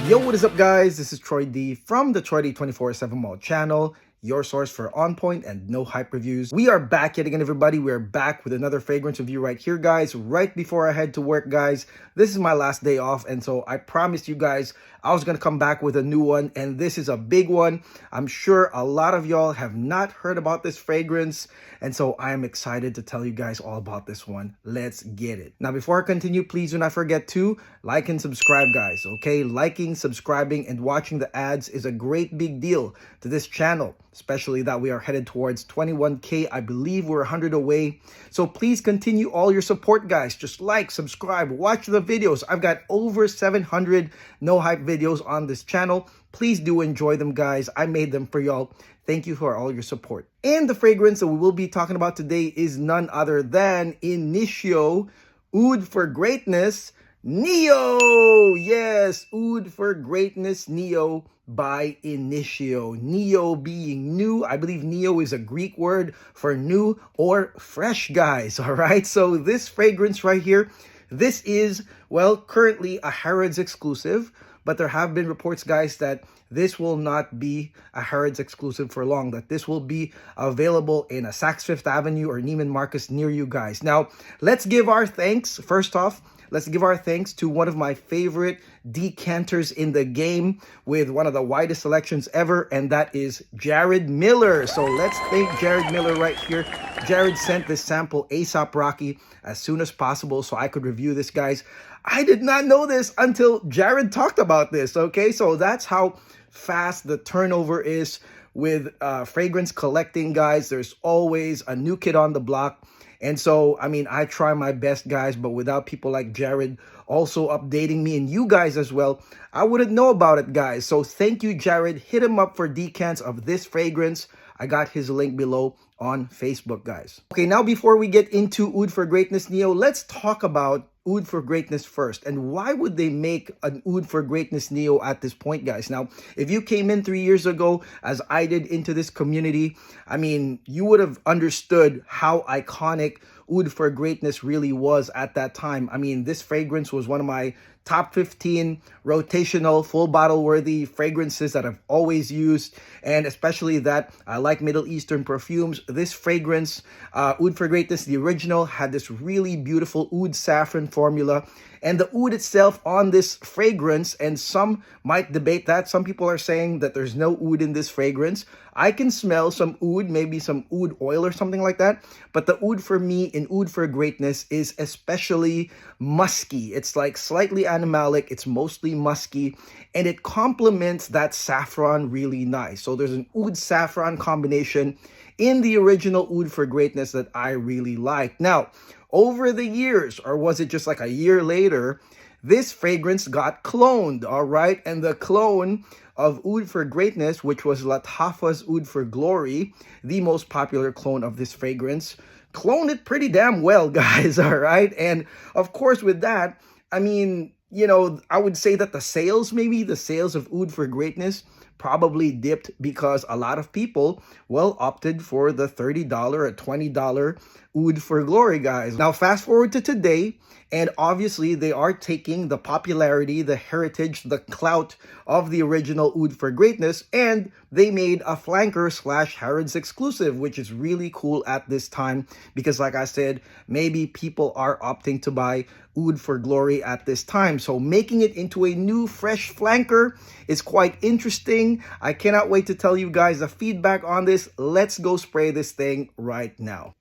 Yo, what is up guys? This is Troy D from the Troy D 24/7 Mall channel, your source for on point and no hype reviews. We are back yet again, everybody. We are back with another fragrance review right here, guys, right before I head to work, guys. This is my last day off, and so I promised you guys I was going to come back with a new one, and this is a big one. I'm sure a lot of y'all have not heard about this fragrance, and so I am excited to tell you guys all about this one. Let's get it. Now, before I continue, please do not forget to like and subscribe, guys, okay? Liking, subscribing, and watching the ads is a great big deal to this channel, especially that we are headed towards 21K. I believe we're 100 away. So please continue all your support, guys. Just like, subscribe, watch the videos. I've got over 700 no hype videos on this channel. Please do enjoy them, guys. I made them for y'all. Thank you for all your support. And the fragrance that we will be talking about today is none other than Initio Oud for Greatness Neo. Yes, Oud for Greatness Neo by Initio. Neo being new. I believe Neo is a Greek word for new or fresh, guys. All right. So this fragrance right here, this is, well, currently a Harrods exclusive, but there have been reports, guys, that this will not be a Harrods exclusive for long, that this will be available in a Saks Fifth Avenue or Neiman Marcus near you guys. Now, let's give our thanks. First off, let's give our thanks to one of my favorite decanters in the game with one of the widest selections ever, and that is Jared Miller. So let's thank Jared Miller right here. Jared sent this sample ASAP Rocky as soon as possible so I could review this, guys. I did not know this until Jared talked about this, okay? So that's how fast the turnover is with fragrance collecting, guys. There's always a new kid on the block. And so, I mean, I try my best, guys, but without people like Jared also updating me and you guys as well, I wouldn't know about it, guys. So thank you, Jared. Hit him up for decants of this fragrance. I got his link below on Facebook, guys. Okay, now before we get into Oud for Greatness Neo, let's talk about Oud for Greatness first. And why would they make an Oud for Greatness Neo at this point, guys? Now, if you came in 3 years ago, as I did, into this community, I mean, you would have understood how iconic Oud for Greatness really was at that time. I mean, this fragrance was one of my top 15 rotational, full bottle worthy fragrances that I've always used, and especially that I like Middle Eastern perfumes. This fragrance, Oud for Greatness, the original, had this really beautiful oud saffron formula, and the oud itself on this fragrance, and some might debate that. Some people are saying that there's no oud in this fragrance. I can smell some oud, maybe some oud oil or something like that, but the oud for me in Oud for Greatness is especially musky. It's like slightly animalic, it's mostly musky, and it complements that saffron really nice. So there's an oud saffron combination in the original Oud for Greatness that I really like. Now, over the years, or was it just like a year later, this fragrance got cloned, all right? And the clone of Oud for Greatness, which was Lattafa's Oud for Glory, the most popular clone of this fragrance, cloned it pretty damn well, guys, all right? And of course, with that, I mean, you know, I would say that the sales of Oud for Greatness probably dipped because a lot of people, well, opted for the $30 or $20 Oud for Glory, guys. Now, fast forward to today, and obviously they are taking the popularity, the heritage, the clout of the original Oud for Greatness, and they made a flanker / Harrods exclusive, which is really cool at this time because, like I said, maybe people are opting to buy Oud for Glory at this time. So making it into a new fresh flanker is quite interesting. I cannot wait to tell you guys the feedback on this. Let's go spray this thing right now.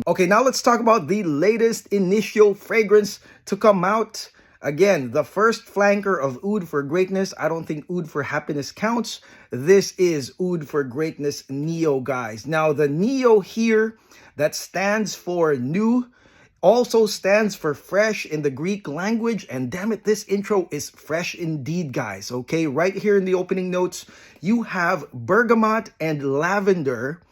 Okay, now let's talk about the latest Initio fragrance to come out. Again, the first flanker of Oud for Greatness. I don't think Oud for Happiness counts. This is Oud for Greatness Neo, guys. Now, the Neo here, that stands for new, also stands for fresh in the Greek language. And damn it, this intro is fresh indeed, guys. Okay, right here in the opening notes, you have bergamot and lavender.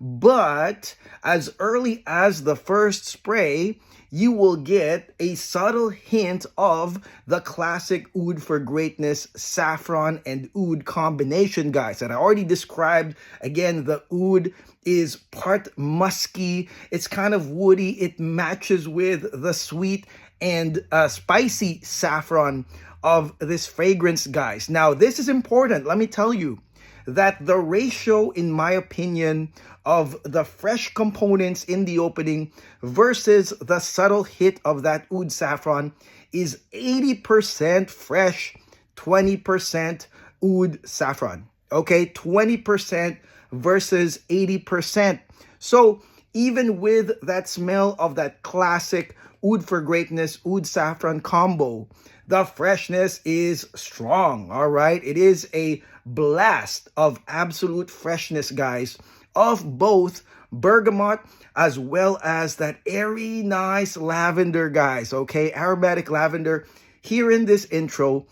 but as early as the first spray, you will get a subtle hint of the classic Oud for Greatness saffron and oud combination, guys, that I already described. Again, the oud is part musky, it's kind of woody, it matches with the sweet and spicy saffron of this fragrance, guys. Now, this is important. Let me tell you that the ratio, in my opinion, of the fresh components in the opening versus the subtle hit of that oud saffron is 80% fresh, 20% oud saffron. Okay, 20% versus 80%. So even with that smell of that classic Oud for Greatness, oud saffron combo, the freshness is strong, all right? It is a blast of absolute freshness, guys, of both bergamot as well as that airy, nice lavender, guys, okay? Aromatic lavender here in this intro.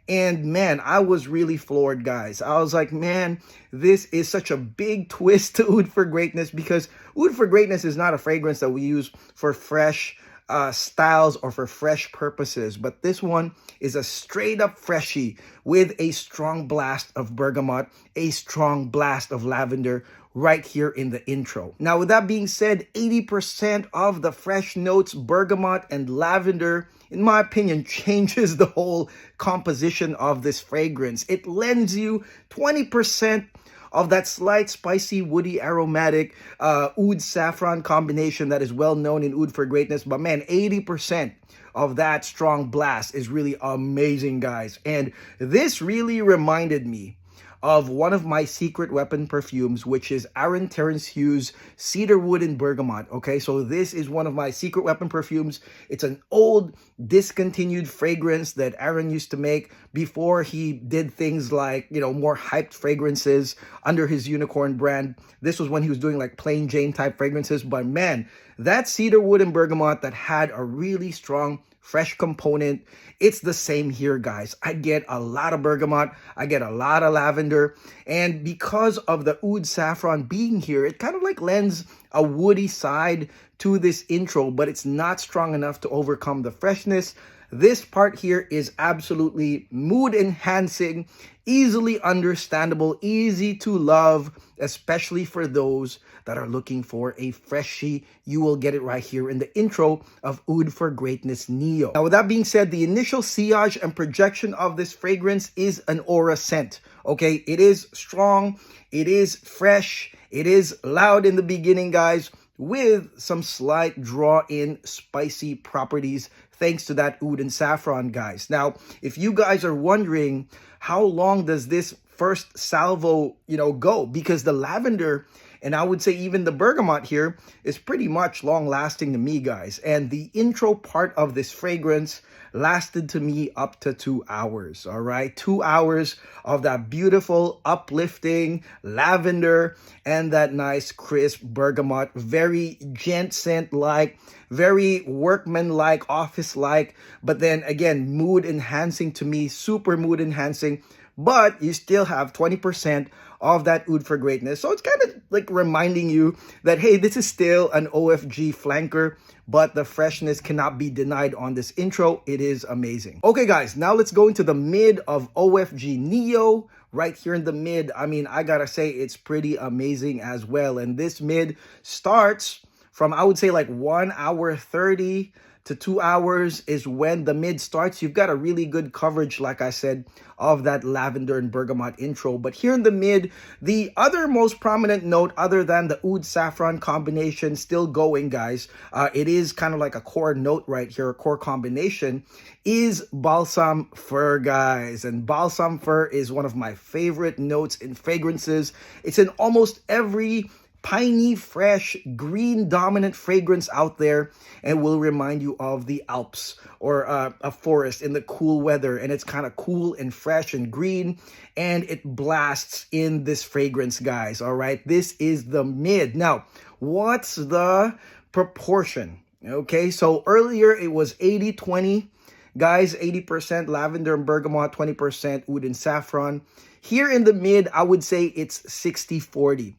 And man, I was really floored, guys. I was like, man, this is such a big twist to Oud for Greatness, because Oud for Greatness is not a fragrance that we use for fresh styles or for fresh purposes, but this one is a straight up freshie with a strong blast of bergamot, a strong blast of lavender right here in the intro. Now, with that being said, 80% of the fresh notes, bergamot and lavender, in my opinion, changes the whole composition of this fragrance. It lends you 20% of that slight spicy, woody, aromatic oud saffron combination that is well known in Oud for Greatness. But man, 80% of that strong blast is really amazing, guys. And this really reminded me of one of my secret weapon perfumes, which is Aaron Terence Hughes Cedarwood and Bergamot. Okay, so this is one of my secret weapon perfumes. It's an old discontinued fragrance that Aaron used to make before he did things like, you know, more hyped fragrances under his unicorn brand. This was when he was doing like plain Jane type fragrances. But man, that Cedarwood and Bergamot that had a really strong fresh component, it's the same here, guys. I get a lot of bergamot, I get a lot of lavender, and because of the oud saffron being here, it kind of like lends a woody side to this intro, but it's not strong enough to overcome the freshness. This part here is absolutely mood enhancing, easily understandable, easy to love, especially for those that are looking for a freshie. You will get it right here in the intro of Oud for Greatness Neo. Now, with that being said, the initial sillage and projection of this fragrance is an aura scent. Okay, it is strong, it is fresh, it is loud in the beginning, guys, with some slight draw-in spicy properties thanks to that oud and saffron, guys. Now, if you guys are wondering how long does this first salvo, go, because the lavender and I would say even the bergamot here is pretty much long lasting to me, guys. And the intro part of this fragrance lasted to me up to 2 hours, all right? 2 hours of that beautiful, uplifting lavender and that nice crisp bergamot, very gent scent-like, very workman-like, office-like, but then again, mood enhancing to me, super mood enhancing. But you still have 20% of that Oud for Greatness. So it's kind of like reminding you that, hey, this is still an OFG flanker, but the freshness cannot be denied on this intro. It is amazing. Okay, guys, now let's go into the mid of OFG Neo. Right here in the mid, I mean, I gotta say it's pretty amazing as well. And this mid starts from, I would say, like 1 hour 30 to 2 hours is when the mid starts. You've got a really good coverage, like I said, of that lavender and bergamot intro. But here in the mid, the other most prominent note, other than the oud saffron combination still going, guys, it is kind of like a core note right here, a core combination, is balsam fir, guys. And balsam fir is one of my favorite notes in fragrances. It's in almost every piney, fresh, green dominant fragrance out there, and will remind you of the Alps or a forest in the cool weather. And it's kind of cool and fresh and green, and it blasts in this fragrance, guys. All right, this is the mid. Now, what's the proportion? Okay, so earlier it was 80-20. Guys, 80% lavender and bergamot, 20% oud and saffron. Here in the mid, I would say it's 60-40.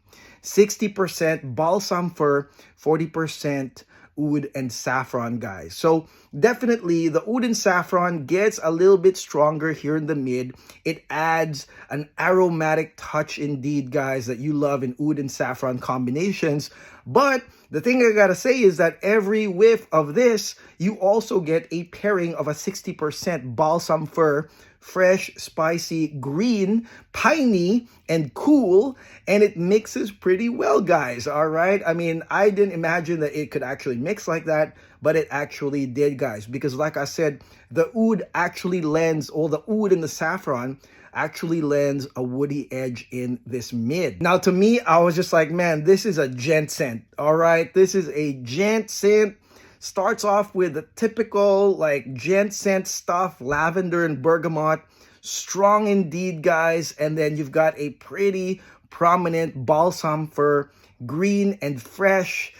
60% balsam fir, 40% oud and saffron, guys. So definitely the oud and saffron gets a little bit stronger here in the mid. It adds an aromatic touch indeed, guys, that you love in oud and saffron combinations. But the thing I gotta say is that every whiff of this, you also get a pairing of a 60% balsam fir, fresh, spicy, green, piney, and cool, and it mixes pretty well, guys. All right, I mean, I didn't imagine that it could actually mix like that, but it actually did, guys, because like I said, the oud actually lends, or the oud and the saffron actually lends a woody edge in this mid. Now, to me, I was just like, man, this is a gent scent. All right, this is a gent scent. Starts off with the typical like gent scent stuff, lavender and bergamot, strong indeed, guys. And then you've got a pretty prominent balsam fir, green and fresh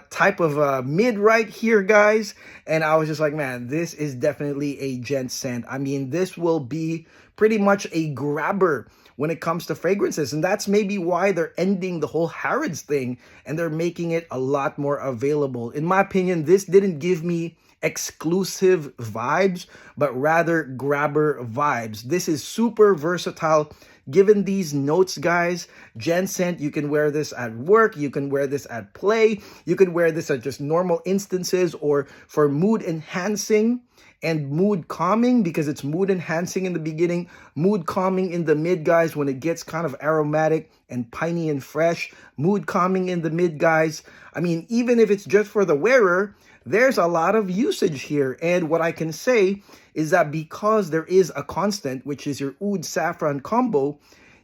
type of mid right here, guys. And I was just like, man, this is definitely a gent scent. I mean, this will be pretty much a grabber when it comes to fragrances. And that's maybe why they're ending the whole Harrods thing and they're making it a lot more available. In my opinion, this didn't give me exclusive vibes, but rather grabber vibes. This is super versatile. Given these notes, guys, gent scent, you can wear this at work, you can wear this at play, you can wear this at just normal instances or for mood enhancing and mood calming, because it's mood enhancing in the beginning, mood calming in the mid, guys, when it gets kind of aromatic and piney and fresh, mood calming in the mid, guys. I mean, even if it's just for the wearer, there's a lot of usage here. And what I can say is that because there is a constant, which is your oud saffron combo,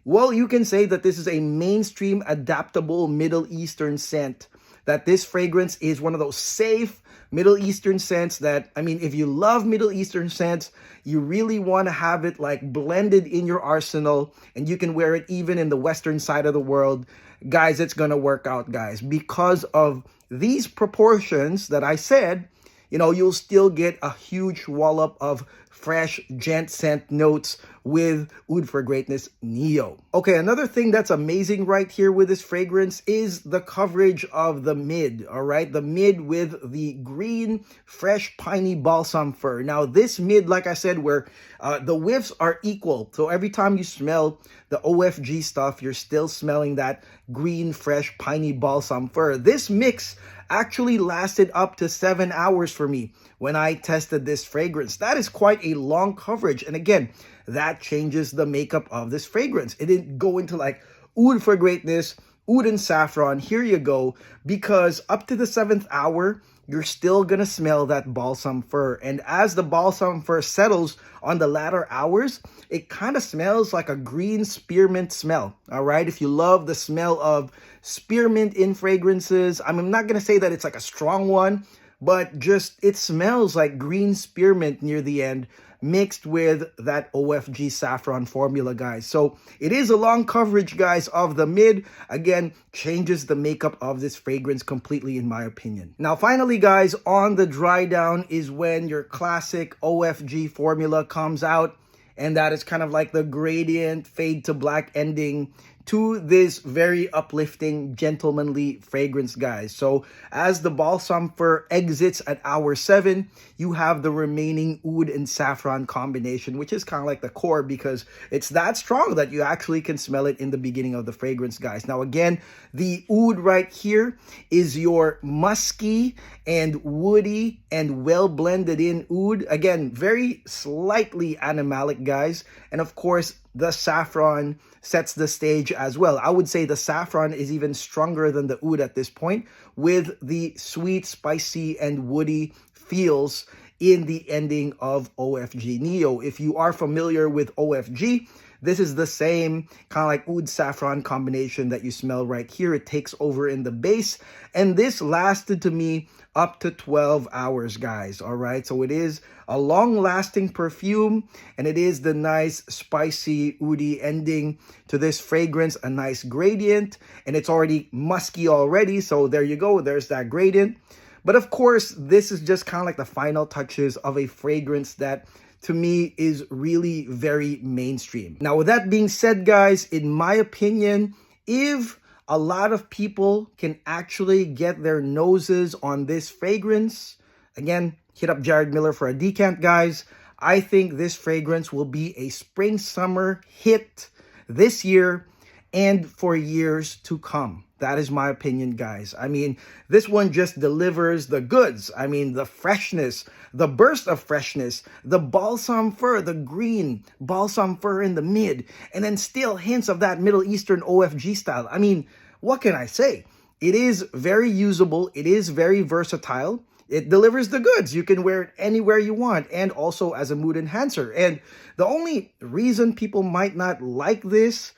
well, you can say that this is a mainstream adaptable Middle Eastern scent, that this fragrance is one of those safe Middle Eastern scents that, I mean, if you love Middle Eastern scents, you really want to have it like blended in your arsenal, and you can wear it even in the Western side of the world. Guys, it's going to work out, guys. Because of these proportions that I said, you know, you'll still get a huge wallop of fresh gent scent notes with Oud for Greatness Neo. Okay, another thing that's amazing right here with this fragrance is the coverage of the mid, all right? The mid with the green, fresh, piney balsam fir. Now, this mid, like I said, where the whiffs are equal. So every time you smell the OFG stuff, you're still smelling that green, fresh, piney balsam fir. This mix actually lasted up to 7 hours for me when I tested this fragrance. That is quite a long coverage. And again, that changes the makeup of this fragrance. It didn't go into like Oud for Greatness, oud and saffron, here you go, because up to the 7th hour, you're still gonna smell that balsam fir. And as the balsam fir settles on the latter hours, it kind of smells like a green spearmint smell, all right? If you love the smell of spearmint in fragrances, I'm not gonna say that it's like a strong one, but just it smells like green spearmint near the end, mixed with that OFG saffron formula, guys. So it is a long coverage, guys, of the mid. Again, changes the makeup of this fragrance completely, in my opinion. Now, finally, guys, on the dry down is when your classic OFG formula comes out, and that is kind of like the gradient fade to black ending to this very uplifting, gentlemanly fragrance, guys. So as the balsam fir exits at hour 7, you have the remaining oud and saffron combination, which is kind of like the core, because it's that strong that you actually can smell it in the beginning of the fragrance, guys. Now, again, the oud right here is your musky and woody and well blended in oud. Again, very slightly animalic, guys. And of course, the saffron sets the stage as well. I would say the saffron is even stronger than the oud at this point, with the sweet, spicy, and woody feels in the ending of OFG Neo. If you are familiar with OFG, this is the same kind of like oud saffron combination that you smell right here. It takes over in the base, and this lasted to me up to 12 hours, guys. All right, so it is a long-lasting perfume, and it is the nice, spicy, oudy ending to this fragrance, a nice gradient, and it's already musky already, so there you go, there's that gradient. But of course, this is just kind of like the final touches of a fragrance that, to me, is really very mainstream. Now, with that being said, guys, in my opinion, if a lot of people can actually get their noses on this fragrance. Again, hit up Jared Miller for a decant, guys. I think this fragrance will be a spring-summer hit this year and for years to come. That is my opinion, guys. I mean, this one just delivers the goods. I mean, the freshness, the burst of freshness, the balsam fir, the green balsam fir in the mid, and then still hints of that Middle Eastern OFG style. I mean, what can I say? It is very usable. It is very versatile. It delivers the goods. You can wear it anywhere you want and also as a mood enhancer. And the only reason people might not like this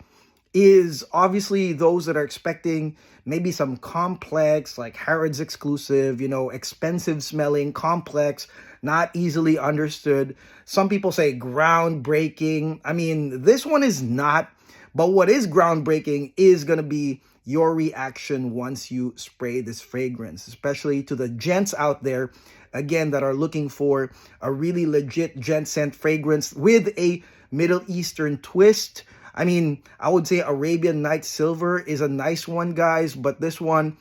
is obviously those that are expecting maybe some complex, like Harrods exclusive, you know, expensive smelling, complex, not easily understood. Some people say groundbreaking. I mean, this one is not, but what is groundbreaking is going to be your reaction once you spray this fragrance, especially to the gents out there, again, that are looking for a really legit gent scent fragrance with a Middle Eastern twist. I mean, I would say Arabian Night Silver is a nice one, guys, but this one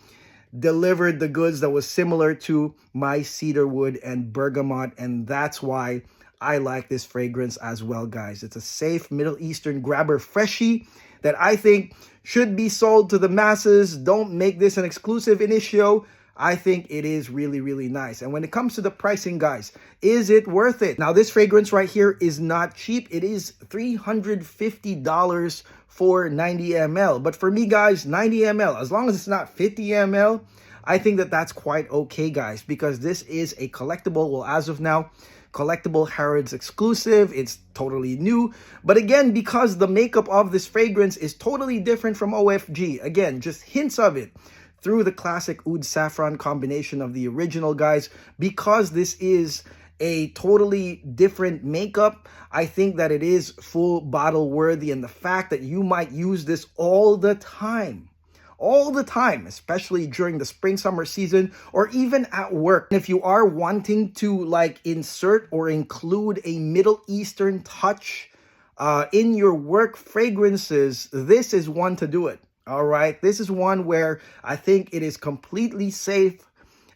delivered the goods that was similar to my cedarwood and bergamot, and that's why I like this fragrance as well, guys. It's a safe Middle Eastern grabber freshie that I think should be sold to the masses. Don't make this an exclusive Initio. I think it is really, really nice. And when it comes to the pricing, guys, is it worth it? Now, this fragrance right here is not cheap. It is $350 for 90 ml. But for me, guys, 90 ml, as long as it's not 50 ml, I think that that's quite okay, guys, because this is a collectible. Well, as of now, collectible Harrods exclusive. It's totally new. But again, because the makeup of this fragrance is totally different from OFG, again, just hints of it through the classic Oud saffron combination of the original, guys. Because this is a totally different makeup, I think that it is full bottle worthy, and the fact that you might use this all the time, especially during the spring summer season or even at work. If you are wanting to like insert or include a Middle Eastern touch in your work fragrances, this is one to do it. All right, this is one where I think it is completely safe.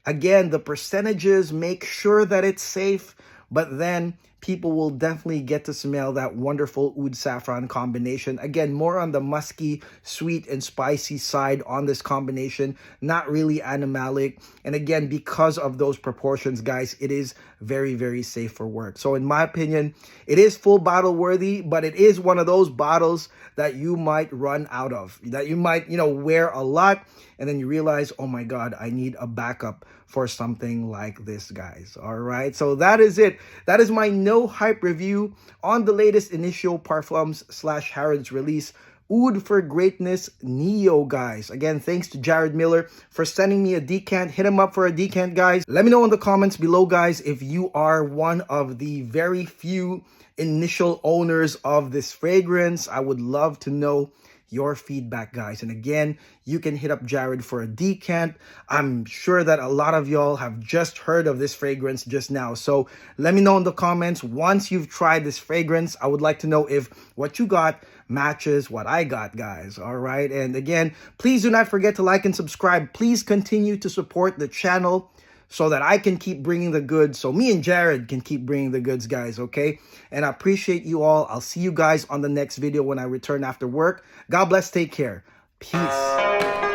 Again, the percentages make sure that it's safe, but then people will definitely get to smell that wonderful oud saffron combination. Again, more on the musky, sweet, and spicy side on this combination, not really animalic. And again, because of those proportions, guys, it is very, very safe for work. So in my opinion, it is full bottle worthy, but it is one of those bottles that you might run out of, that you might, you know, wear a lot, and then you realize, oh my God, I need a backup for something like this, guys. All right, so that is it. That is my no hype review on the latest Initio Parfums / Harrods release, Oud for Greatness Neo, guys. Again, thanks to Jared Miller for sending me a decant. Hit him up for a decant, guys. Let me know in the comments below, guys, if you are one of the very few initial owners of this fragrance. I would love to know your feedback, guys. And again, you can hit up Jared for a decant. I'm sure that a lot of y'all have just heard of this fragrance just now. So let me know in the comments once you've tried this fragrance. I would like to know if what you got matches what I got, guys. All right. And again, please do not forget to like and subscribe. Please continue to support the channel so that I can keep bringing the goods, so me and Jared can keep bringing the goods, guys, okay? And I appreciate you all. I'll see you guys on the next video when I return after work. God bless. Take care. Peace.